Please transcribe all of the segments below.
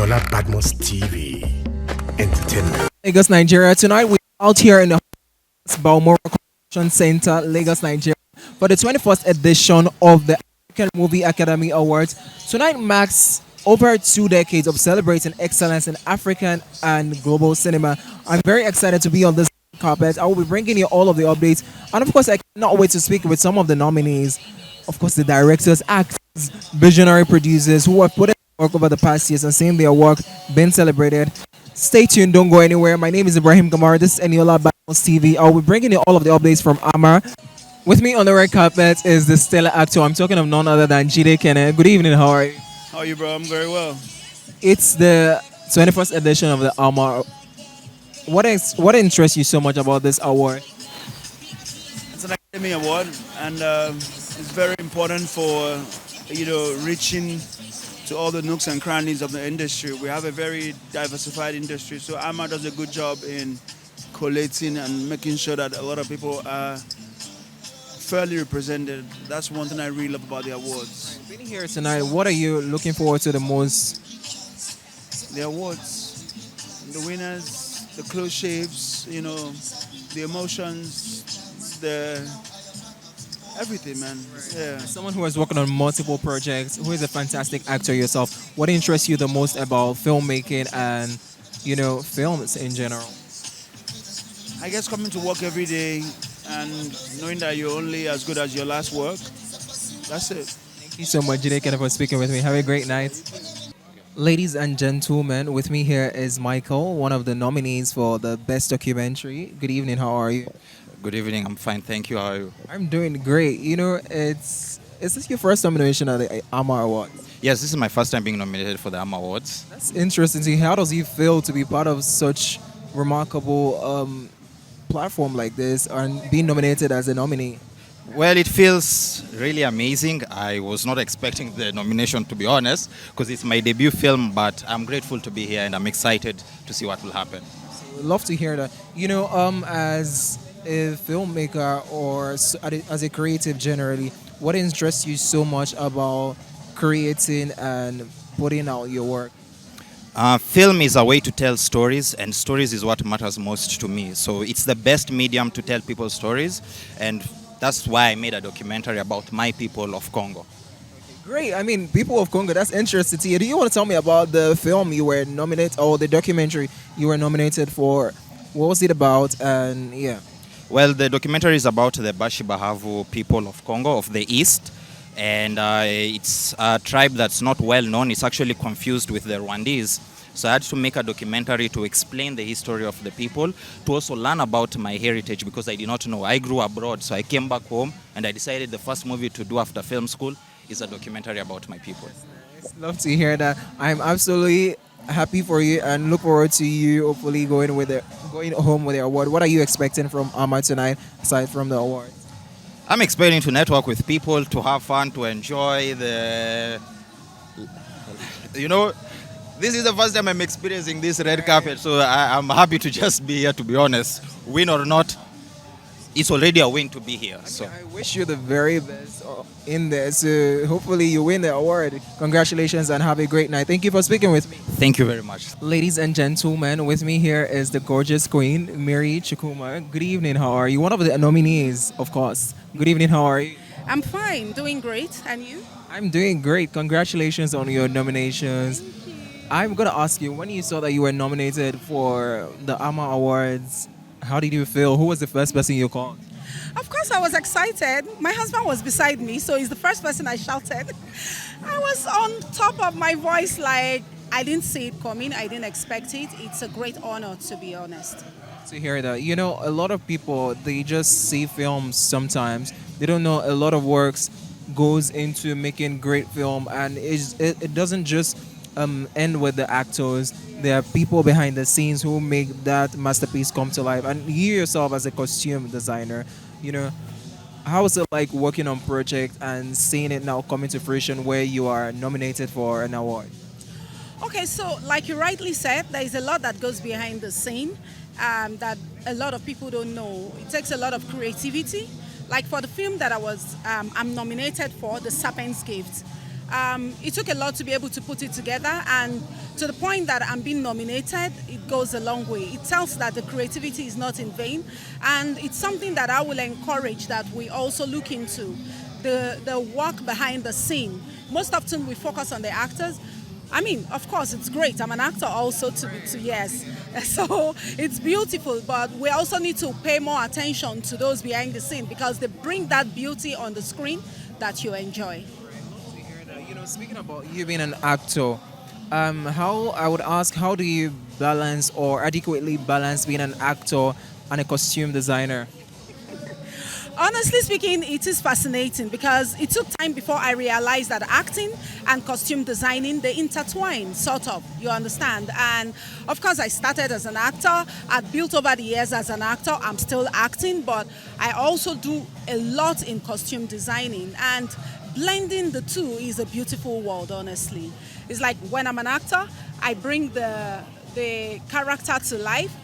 Eniola Badmus TV Entertainment. Lagos, Nigeria. Tonight we're out here in the Balmoral Convention Center, Lagos, Nigeria, for the 21st edition of the African Movie Academy Awards. Tonight marks over 2 decades of celebrating excellence in African and global cinema. I'm very excited to be on this carpet. I will be bringing you all of the updates, and of course, I cannot wait to speak with some of the nominees. Of course, the directors, actors, visionary producers who have put in work over the past years and seeing their work being celebrated. Stay tuned, don't go anywhere. My name is Ibrahim Gamar. This is Eniola Badmus TV. I'll be bringing you all of the updates from Amaa. With me on the red carpet is the stellar actor. I'm talking of none other than Jide Kene. Good evening, how are you? How are you, bro? I'm very well. It's the 21st edition of the Amaa. What interests you so much about this award? It's an Academy Award, and it's very important for reaching to all the nooks and crannies of the industry. We have a very diversified industry, so Amaa does a good job in collating and making sure that a lot of people are fairly represented. That's one thing I really love about the awards. Being here tonight, what are you looking forward to the most? The awards, the winners, the close shaves, the emotions, the everything, man. Yeah. As someone who has worked on multiple projects, who is a fantastic actor yourself, what interests you the most about filmmaking and, films in general? I guess coming to work every day and knowing that you're only as good as your last work, that's it. Thank you so much, Jide Kene, for speaking with me. Have a great night. Ladies and gentlemen, with me here is Michael, one of the nominees for the Best Documentary. Good evening, how are you? Good evening, I'm fine, thank you. How are you? I'm doing great. Is this your first nomination at the Amaa Awards? Yes, this is my first time being nominated for the Amaa Awards. That's interesting to see. How does it feel to be part of such remarkable platform like this and being nominated as a nominee? Well, it feels really amazing. I was not expecting the nomination, to be honest, because it's my debut film, but I'm grateful to be here and I'm excited to see what will happen. So we'd love to hear that. As a filmmaker or as a creative generally, what interests you so much about creating and putting out your work? Film is a way to tell stories, and stories is what matters most to me. So it's the best medium to tell people stories, and that's why I made a documentary about my people of Congo. Great. I mean, people of Congo, that's interesting to you. Do you want to tell me about the film you were nominated, or the documentary you were nominated for? What was it about? And yeah. Well, the documentary is about the Bashi-Bahavu people of Congo, of the East. And it's a tribe that's not well known. It's actually confused with the Rwandese. So I had to make a documentary to explain the history of the people, to also learn about my heritage, because I did not know. I grew abroad, so I came back home and I decided the first movie to do after film school is a documentary about my people. Love to hear that. I'm absolutely happy for you and look forward to you hopefully going home with the award. What are you expecting from Amaa tonight aside from the award? I'm expecting to network with people, to have fun, to enjoy the... This is the first time I'm experiencing this red carpet, so I'm happy to just be here, to be honest. Win or not, it's already a win to be here. So I wish you the very best in there. So hopefully you win the award. Congratulations and have a great night. Thank you for speaking with me. thank you very much. Ladies and gentlemen, with me here is the gorgeous queen, Mary Chukuma. Good evening, how are you? One of the nominees, of course. Good evening, how are you? I'm fine, doing great. And you? I'm doing great. Congratulations on your nominations. I'm going to ask you, when you saw that you were nominated for the Amaa Awards, how did you feel? Who was the first person you called? Of course, I was excited. My husband was beside me, so he's the first person I shouted. I was on top of my voice, like I didn't see it coming. I didn't expect it. It's a great honor, to be honest. To hear that. A lot of people, they just see films sometimes. They don't know a lot of works goes into making great film, and it doesn't just end with the actors. There are people behind the scenes who make that masterpiece come to life. And you yourself as a costume designer, how is it like working on project and seeing it now coming to fruition where you are nominated for an award? Okay, so like you rightly said, there is a lot that goes behind the scene that a lot of people don't know. It takes a lot of creativity. Like for the film that I'm nominated for, The Serpent's Gift, It took a lot to be able to put it together, and to the point that I'm being nominated, it goes a long way. It tells that the creativity is not in vain, and it's something that I will encourage that we also look into the work behind the scene. Most often we focus on the actors. I mean, of course, it's great. I'm an actor also, to yes. So it's beautiful, but we also need to pay more attention to those behind the scene because they bring that beauty on the screen that you enjoy. You know, speaking about you being an actor, how I would ask, how do you balance or adequately balance being an actor and a costume designer? Honestly speaking, it is fascinating because it took time before I realized that acting and costume designing, they intertwine, sort of, you understand? And of course, I started as an actor. I've built over the years as an actor. I'm still acting, but I also do a lot in costume designing. And blending the two is a beautiful world, honestly. It's like when I'm an actor, I bring the character to life.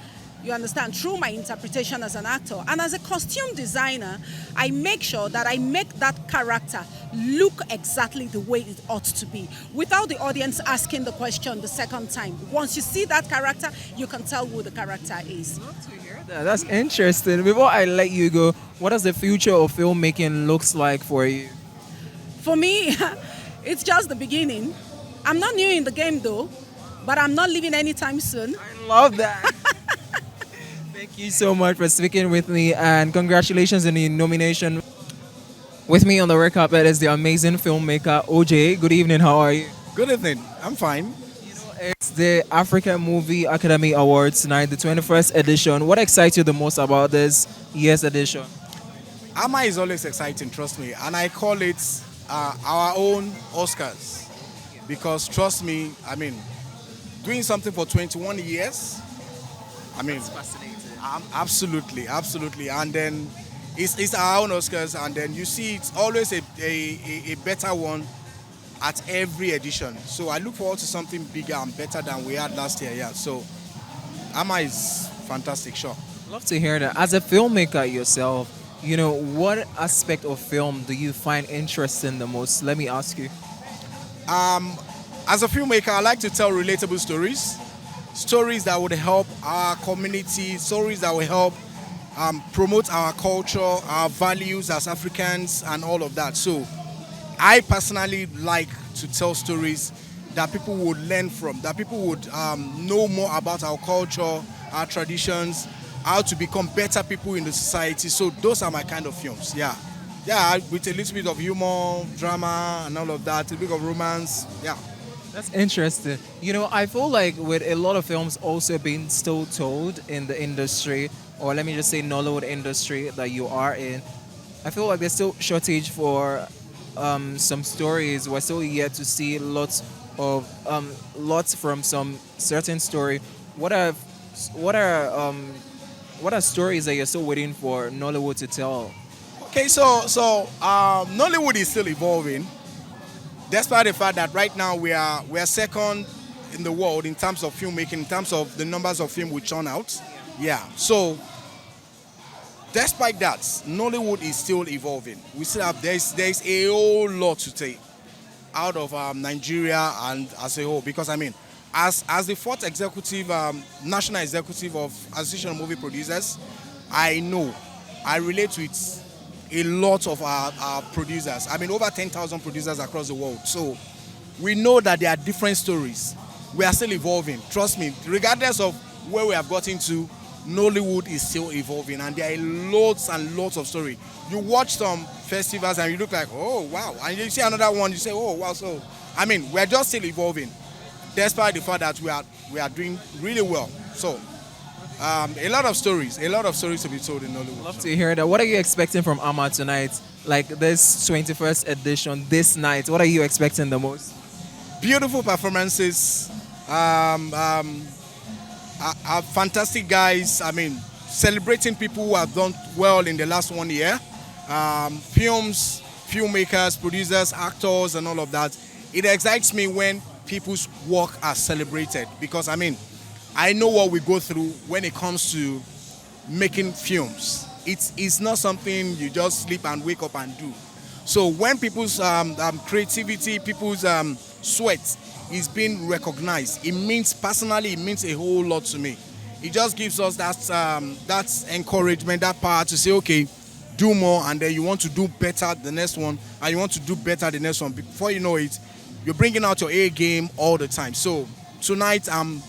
You understand, through my interpretation as an actor. And as a costume designer, I make sure that I make that character look exactly the way it ought to be without the audience asking the question the second time. Once you see that character, you can tell who the character is. That's interesting. Before I let you go, what does the future of filmmaking looks like for you? For me, it's just the beginning. I'm not new in the game though, but I'm not leaving anytime soon. I love that. Thank you so much for speaking with me, and congratulations on the nomination. With me on the red carpet is the amazing filmmaker OJ. Good evening, how are you? Good evening. I'm fine. It's the African Movie Academy Awards tonight, the 21st edition. What excites you the most about this year's edition? Amaa is always exciting, trust me. And I call it our own Oscars. Because trust me, I mean, doing something for 21 years, I mean, absolutely. And then it's our own Oscars, and then you see it's always a better one at every edition. So I look forward to something bigger and better than we had last year. Yeah. So Amaa is fantastic, sure. Love to hear that. As a filmmaker yourself, you know, what aspect of film do you find interesting the most? Let me ask you. As a filmmaker, I like to tell relatable stories. Stories that would help our community, stories that will help promote our culture, our values as Africans, and all of that. So I personally like to tell stories that people would learn from, that people would know more about our culture, our traditions, how to become better people in the society. So those are my kind of films, yeah. Yeah, with a little bit of humor, drama, and all of that, a bit of romance, yeah. That's interesting. You know, I feel like with a lot of films also being still told in the industry, or let me just say Nollywood industry that you are in, I feel like there's still shortage for some stories. We're still yet to see lots from some certain story. What are stories that you're still waiting for Nollywood to tell? Okay, so Nollywood is still evolving. Despite the fact that right now we are second in the world in terms of filmmaking, in terms of the numbers of film we churn out. Yeah. So despite that, Nollywood is still evolving. We still have there's a whole lot to take out of Nigeria and as a whole. Because I mean, as the fourth executive, national executive of Association of Movie Producers, I relate with a lot of our producers. I mean, over 10,000 producers across the world. So we know that there are different stories. We are still evolving. Trust me, regardless of where we have gotten to, Nollywood is still evolving, and there are lots and lots of stories. You watch some festivals and you look like, oh, wow. And you see another one, you say, oh, wow. So, I mean, we're just still evolving, despite the fact that we are doing really well. So, a lot of stories to be told in Nollywood. Love to hear that. What are you expecting from Amaa tonight? Like this 21st edition, this night, what are you expecting the most? Beautiful performances, fantastic guys. I mean, celebrating people who have done well in the last 1 year. Films, filmmakers, producers, actors, and all of that. It excites me when people's work are celebrated because, I mean, I know what we go through when it comes to making films. It's not something you just sleep and wake up and do. So when people's creativity, people's sweat is being recognized, it means personally, it means a whole lot to me. It just gives us that encouragement, that power to say, okay, do more, and then you want to do better the next one, and you want to do better the next one. Before you know it, you're bringing out your A game all the time. So tonight I'm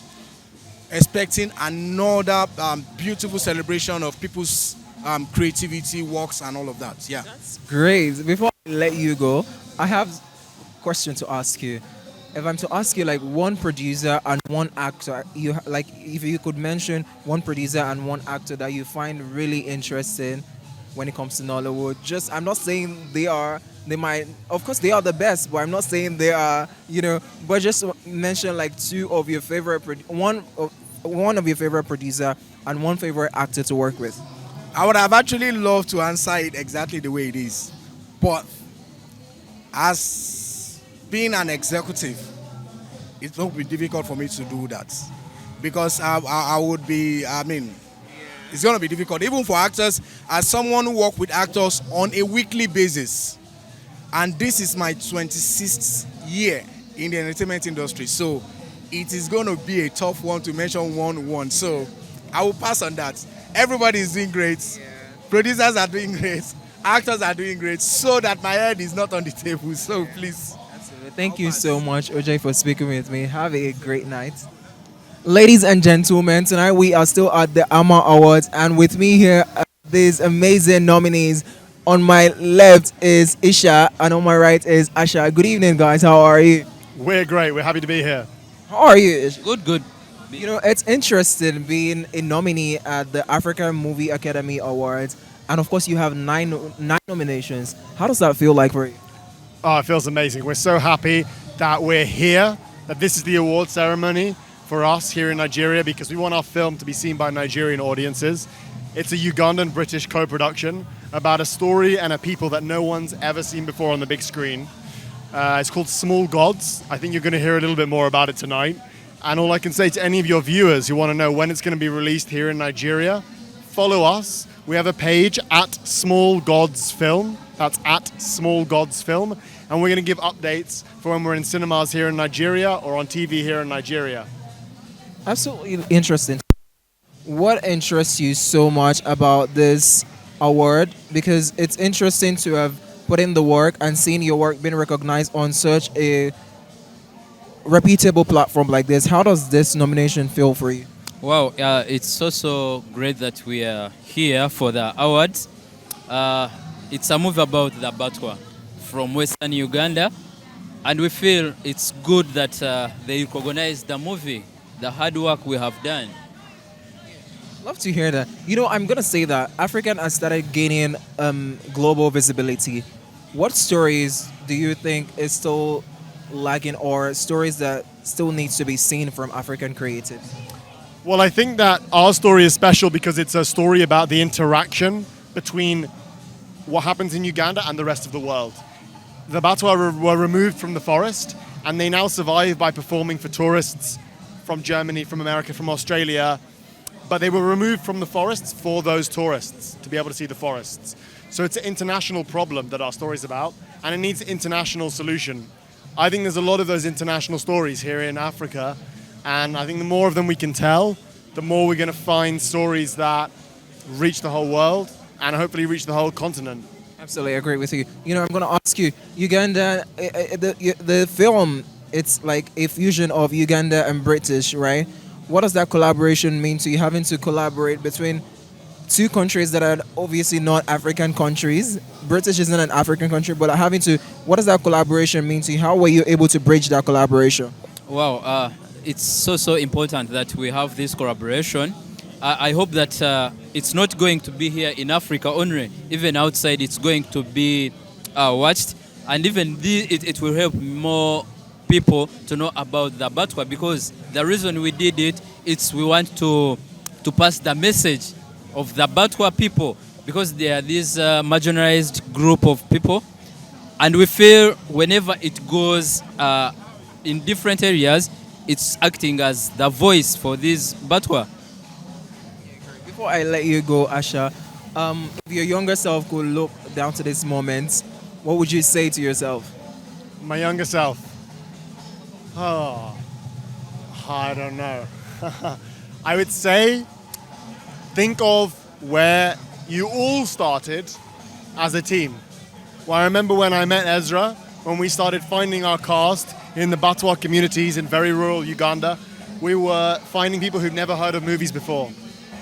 expecting another beautiful celebration of people's creativity, works, and all of that. Yeah. Great. Before I let you go, I have a question to ask you. If I'm to ask you like one producer and one actor, like if you could mention one producer and one actor that you find really interesting when it comes to Nollywood. Just I'm not saying they might, of course they are the best, but I'm not saying they are, but just mention like two of your favorite one of your favorite producer and one favorite actor to work with. I would have actually loved to answer it exactly the way it is, but as being an executive, it will be difficult for me to do that because I would be. I mean, it's going to be difficult even for actors. As someone who works with actors on a weekly basis, and this is my 26th year in the entertainment industry, so it is going to be a tough one to mention one. So I will pass on that. Everybody is doing great. Yeah. Producers are doing great. Actors are doing great. So that my head is not on the table. So please. Absolutely. Thank you so much, OJ, for speaking with me. Have a great night. Ladies and gentlemen, tonight we are still at the Amaa Awards, and with me here are these amazing nominees. On my left is Isha, and on my right is Asha. Good evening, guys. How are you? We're great. We're happy to be here. How are you, Isha? Good. It's interesting being a nominee at the African Movie Academy Awards, and of course, you have nine nominations. How does that feel like for you? Oh, it feels amazing. We're so happy that we're here, that this is the award ceremony for us here in Nigeria, because we want our film to be seen by Nigerian audiences. It's a Ugandan-British co-production about a story and a people that no one's ever seen before on the big screen. It's called Small Gods. I think you're going to hear a little bit more about it tonight. And all I can say to any of your viewers who want to know when it's going to be released here in Nigeria, follow us. We have a page at Small Gods Film. That's at Small Gods Film. And we're going to give updates for when we're in cinemas here in Nigeria or on TV here in Nigeria. Absolutely interesting. What interests you so much about this award? Because it's interesting to have put in the work and seen your work being recognized on such a reputable platform like this. How does this nomination feel for you? Wow, it's also great that we are here for the awards. It's a movie about the Batwa from Western Uganda, and we feel it's good that they recognize the movie, the hard work we have done. Love to hear that. I'm going to say that African has started gaining global visibility. What stories do you think is still lagging, or stories that still needs to be seen from African creatives? Well, I think that our story is special because it's a story about the interaction between what happens in Uganda and the rest of the world. The Batwa were removed from the forest, and they now survive by performing for tourists from Germany, from America, from Australia. But they were removed from the forests for those tourists to be able to see the forests. So it's an international problem that our story is about, and it needs an international solution. I think there's a lot of those international stories here in Africa, and I think the more of them we can tell, the more we're going to find stories that reach the whole world and hopefully reach the whole continent. Absolutely, I agree with you. I'm going to ask you, Uganda, the film, it's like a fusion of Uganda and British, right? What does that collaboration mean to you, having to collaborate between two countries that are obviously not African countries? British isn't an African country, but what does that collaboration mean to you? How were you able to bridge that collaboration? Wow, it's so important that we have this collaboration. I hope that it's not going to be here in Africa only. Even outside, it's going to be watched. And even it will help more people to know about the Batwa, because the reason we did it is we want to pass the message of the Batwa people, because they are this marginalized group of people, and we feel whenever it goes in different areas, it's acting as the voice for this Batwa. Before I let you go, Asha, if your younger self could look down to this moment, what would you say to yourself? My younger self. Oh, I don't know. I would say think of where you all started as a team. Well, I remember when I met Ezra, when we started finding our cast in the Batwa communities in very rural Uganda, we were finding people who've never heard of movies before.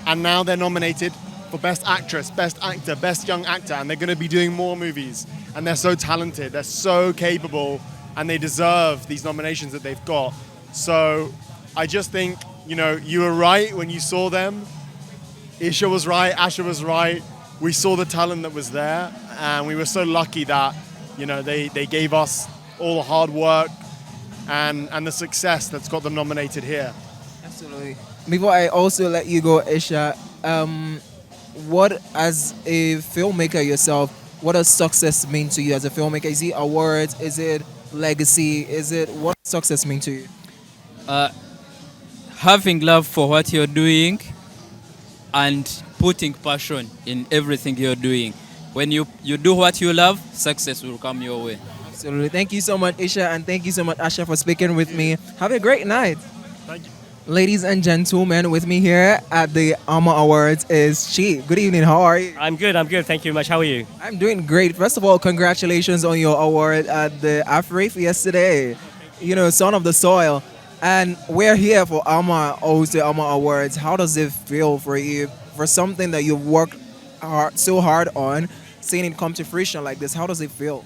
And now they're nominated for Best Actress, Best Actor, Best Young Actor, and they're going to be doing more movies. And they're so talented, they're so capable, and they deserve these nominations that they've got. So I just think, you were right when you saw them. Isha was right, Asha was right. We saw the talent that was there, and we were so lucky that, they gave us all the hard work and the success that's got them nominated here. Absolutely. Before I also let you go, Isha, what, as a filmmaker yourself, what does success mean to you as a filmmaker? Is it awards? Is it legacy? What does success mean to you? Having love for what you're doing and putting passion in everything you're doing. When you do what you love, success will come your way. Absolutely. Thank you so much, Isha, and thank you so much, Asha, for speaking with me. Have a great night. Thank you. Ladies and gentlemen, with me here at the Amaa Awards is Chi. Good evening. How are you? I'm good. Thank you very much. How are you? I'm doing great. First of all, congratulations on your award at the AFRIF yesterday. Son of the Soil. And we're here for Amaa, also Amaa Awards. How does it feel for you, for something that you've worked so hard on, seeing it come to fruition like this? How does it feel?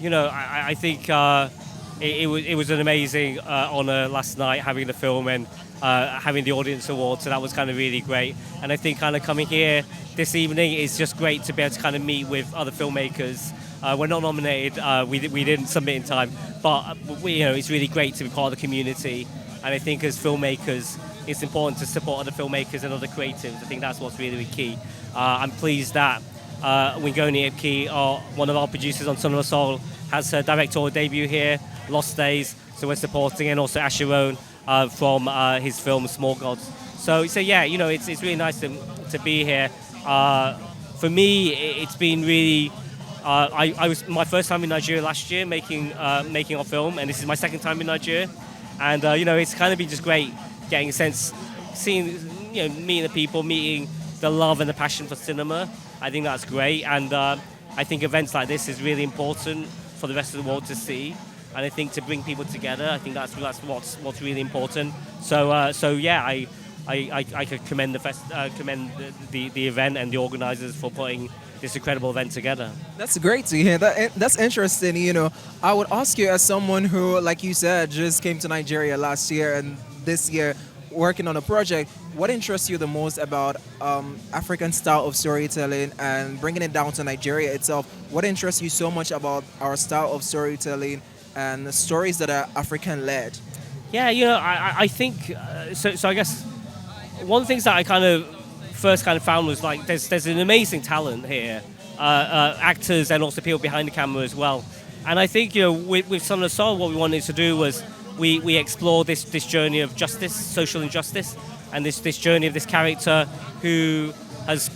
I think it was an amazing honor last night having the film and having the audience award. So that was kind of really great. And I think kind of coming here this evening is just great to be able to kind of meet with other filmmakers. We're not nominated. We didn't submit in time, but it's really great to be part of the community. And I think as filmmakers, it's important to support other filmmakers and other creatives. I think that's what's really key. I'm pleased that Wingoni Ipki, one of our producers on Son of a Soul, has her directorial debut here, Lost Days. So we're supporting, and also Asheron from his film Small Gods. So yeah, it's really nice to be here. For me, it's been really. I was my first time in Nigeria last year making our film, and this is my second time in Nigeria. And it's kind of been just great getting a sense, meeting the people, meeting the love and the passion for cinema. I think that's great, and I think events like this is really important for the rest of the world to see. And I think to bring people together, I think that's what's really important. So yeah, I could commend the event and the organisers for putting this incredible event together. That's great to hear. That's interesting. I would ask you, as someone who, like you said, just came to Nigeria last year and this year working on a project, what interests you the most about African style of storytelling and bringing it down to Nigeria itself? What interests you so much about our style of storytelling and the stories that are African-led? Yeah, I think so. I guess one of the things that I kind of first found was like there's an amazing talent here, actors and also people behind the camera as well. And I think with Son of the Soul, what we wanted to do was we explore this journey of justice, social injustice, and this journey of this character who has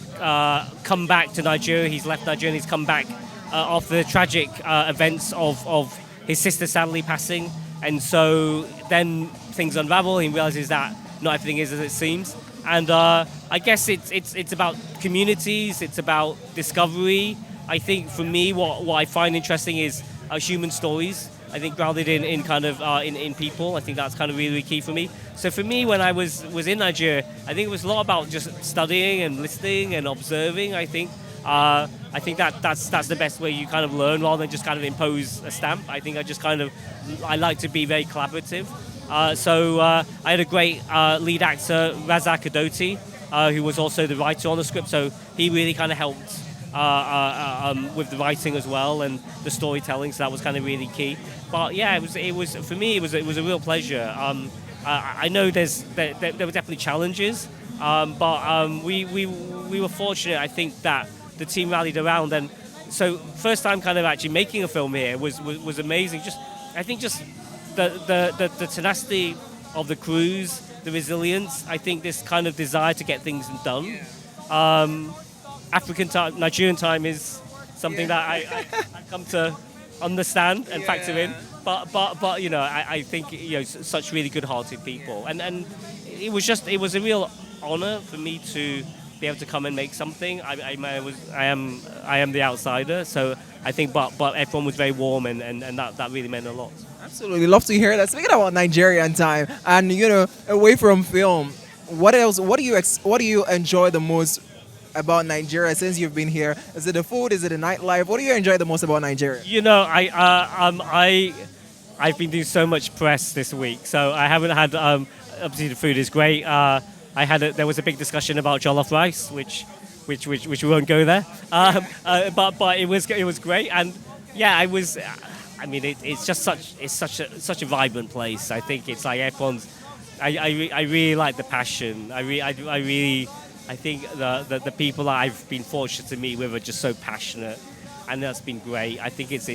come back to Nigeria. He's left Nigeria and he's come back after the tragic events of his sister sadly passing. And so then things unravel. He realizes that not everything is as it seems. And I guess it's about communities. It's about discovery. I think for me, what I find interesting is human stories. I think grounded in kind of in people. I think that's kind of really key for me. So for me, when I was in Nigeria, I think it was a lot about just studying and listening and observing. I think that's the best way you kind of learn rather than just kind of impose a stamp. I think I like to be very collaborative. So I had a great lead actor, Razak Adoti, who was also the writer on the script. So he really kind of helped with the writing as well and the storytelling. So that was kind of really key. But yeah, it was for me. It was a real pleasure. I know there were definitely challenges, but we were fortunate. I think that the team rallied around, and so first time kind of actually making a film here was amazing. I think the tenacity of the crews, the resilience. I think this kind of desire to get things done. African time, Nigerian time is something that I come to understand and factor in. But you know, I think, you know, such really good-hearted people, and it was a real honor for me to be able to come and make something. I am the outsider, so I think, but everyone was very warm, and that really meant a lot. Absolutely, love to hear that. Speaking about Nigerian time, and you know, away from film, what else? What do you enjoy the most about Nigeria since you've been here? Is it the food? Is it the nightlife? What do you enjoy the most about Nigeria? You know, I've been doing so much press this week, so I haven't had. Obviously, the food is great. There was a big discussion about jollof rice, which we won't go there. But it was great, and yeah, I was. I mean, it's just such a vibrant place. I think it's like everyone's. I really like the passion. I think the people that I've been fortunate to meet with are just so passionate, and that's been great. I think it's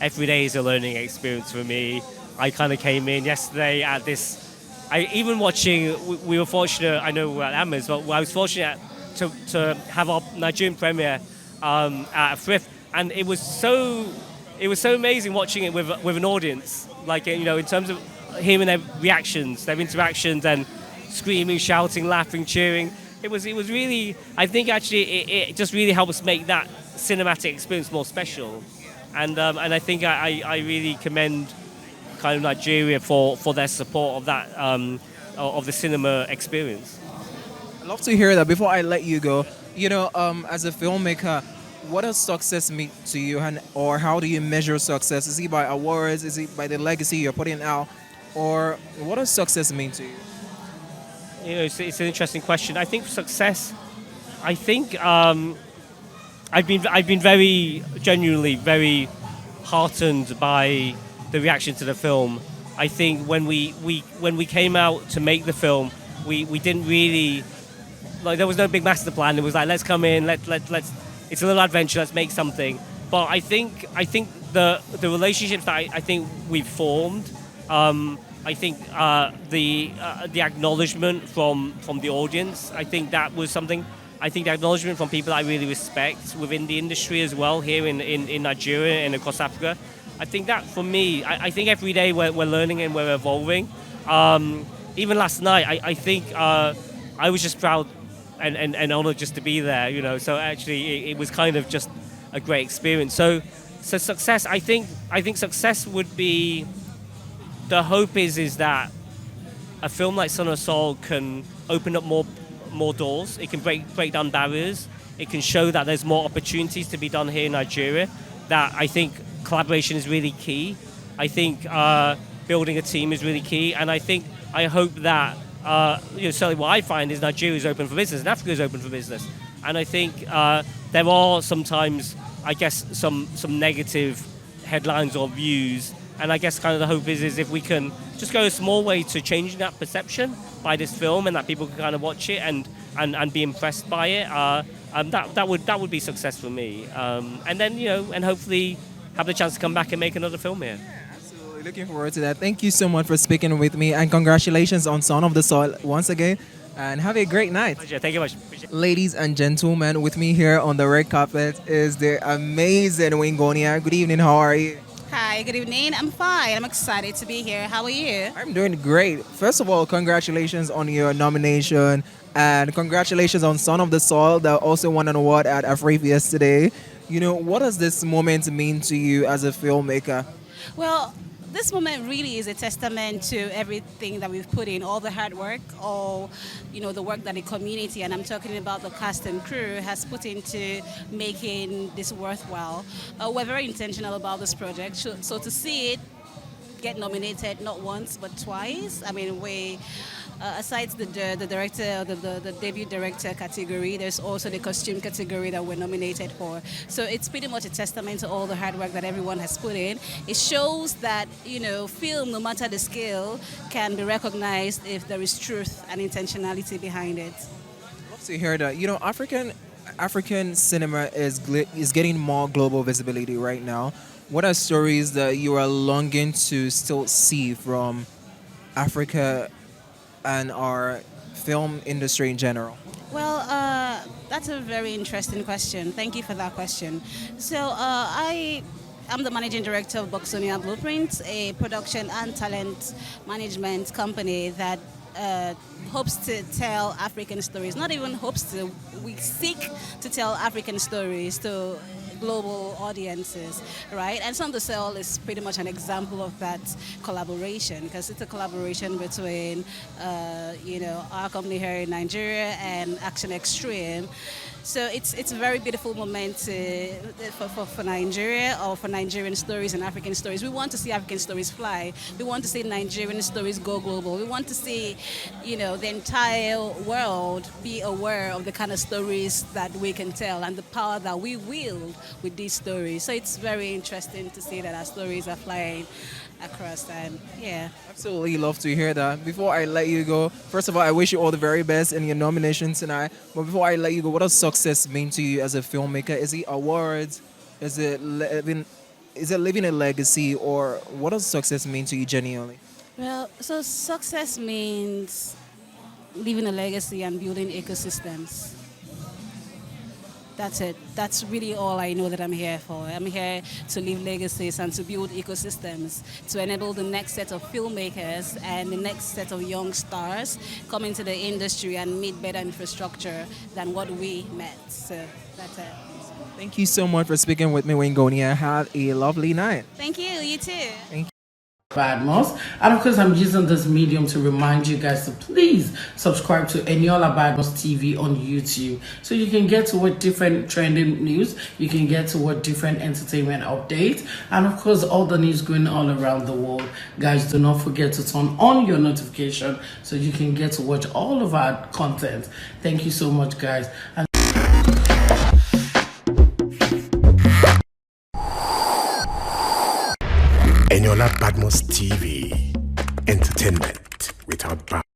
every day is a learning experience for me. I kind of came in yesterday at this. Even watching, we were fortunate. I know we're at Amaa's, but I was fortunate to have our Nigerian premiere at Frith, and it was so amazing watching it with an audience. Like, you know, in terms of hearing their reactions, their interactions, and screaming, shouting, laughing, cheering. It was really. I think actually it just really helps make that cinematic experience more special, and I think I really commend kind of Nigeria for their support of that of the cinema experience. I'd love to hear that. Before I let you go, you know, as a filmmaker, what does success mean to you, or how do you measure success? Is it by awards? Is it by the legacy you're putting out, or what does success mean to you? You know, it's an interesting question. I think success. I think I've been very genuinely very heartened by the reaction to the film. I think when we came out to make the film, we didn't really like, there was no big master plan. It was like, let's come in, let's it's a little adventure, let's make something. But I think the relationships that I think we've formed. I think the acknowledgement from the audience, I think that was something. I think the acknowledgement from people I really respect within the industry as well, here in Nigeria and across Africa. I think that for me, I think every day we're learning and we're evolving. Even last night, I think I was just proud and honored just to be there, you know. So actually, it was kind of just a great experience. So success, I think success would be. The hope is that a film like Son of Soul can open up more doors. It can break down barriers. It can show that there's more opportunities to be done here in Nigeria. That I think collaboration is really key. I think building a team is really key. And I hope that certainly what I find is Nigeria is open for business and Africa is open for business. And I think there are sometimes, I guess, some negative headlines or views. And I guess kind of the hope is if we can just go a small way to changing that perception by this film, and that people can kind of watch it and be impressed by it. That would be success for me. And then, you know, and hopefully have the chance to come back and make another film here. Absolutely, looking forward to that. Thank you so much for speaking with me, and congratulations on Son of the Soil once again. And have a great night. Pleasure. Thank you very much. Appreciate it. Ladies and gentlemen, with me here on the red carpet is the amazing Wingonia. Good evening. How are you? Hi, good evening. I'm fine. I'm excited to be here. How are you? I'm doing great. First of all, congratulations on your nomination, and congratulations on Son of the Soil that also won an award at Afrif yesterday. You know, what does this moment mean to you as a filmmaker? Well, this moment really is a testament to everything that we've put in, all the hard work, all, you know, the work that the community, and I'm talking about the cast and crew, has put into making this worthwhile. We're very intentional about this project, so to see it get nominated not once but twice, I mean, aside the director, the debut director category, there's also the costume category that we're nominated for. So it's pretty much a testament to all the hard work that everyone has put in. It shows that, you know, film, no matter the scale, can be recognized if there is truth and intentionality behind it. Love to hear that. You know, African cinema is getting more global visibility right now. What are stories that you are longing to still see from Africa and our film industry in general? Well, that's a very interesting question. Thank you for that question. So, I'm the managing director of Boxonia Blueprints, a production and talent management company that hopes to tell African stories. Not even hopes to, we seek to tell African stories to global audiences, right? And Son of the Cell is pretty much an example of that collaboration, because it's a collaboration between, our company here in Nigeria and Action Extreme. So it's a very beautiful moment for Nigeria, or for Nigerian stories and African stories. We want to see African stories fly. We want to see Nigerian stories go global. We want to see, the entire world be aware of the kind of stories that we can tell and the power that we wield with these stories. So it's very interesting to see that our stories are flying across, and yeah. Absolutely love to hear that. Before I let you go, first of all, I wish you all the very best in your nomination tonight. But before I let you go, what does success mean to you as a filmmaker? Is it awards? Is it living a legacy? Or what does success mean to you genuinely? Well, so success means leaving a legacy and building ecosystems. That's it. That's really all I know that I'm here for. I'm here to leave legacies and to build ecosystems, to enable the next set of filmmakers and the next set of young stars come into the industry and meet better infrastructure than what we met. So that's it. Thank you so much for speaking with me, Wingonia. Have a lovely night. Thank you. You too. Thank you. Badmus. And of course, I'm using this medium to remind you guys to please subscribe to Eniola Badmus TV on YouTube, so you can get to what different trending news, you can get to what different entertainment updates, and of course all the news going all around the world. Guys, do not forget to turn on your notification so you can get to watch all of our content. Thank you so much, guys. And Eniola Badmus TV. Entertainment without bounds.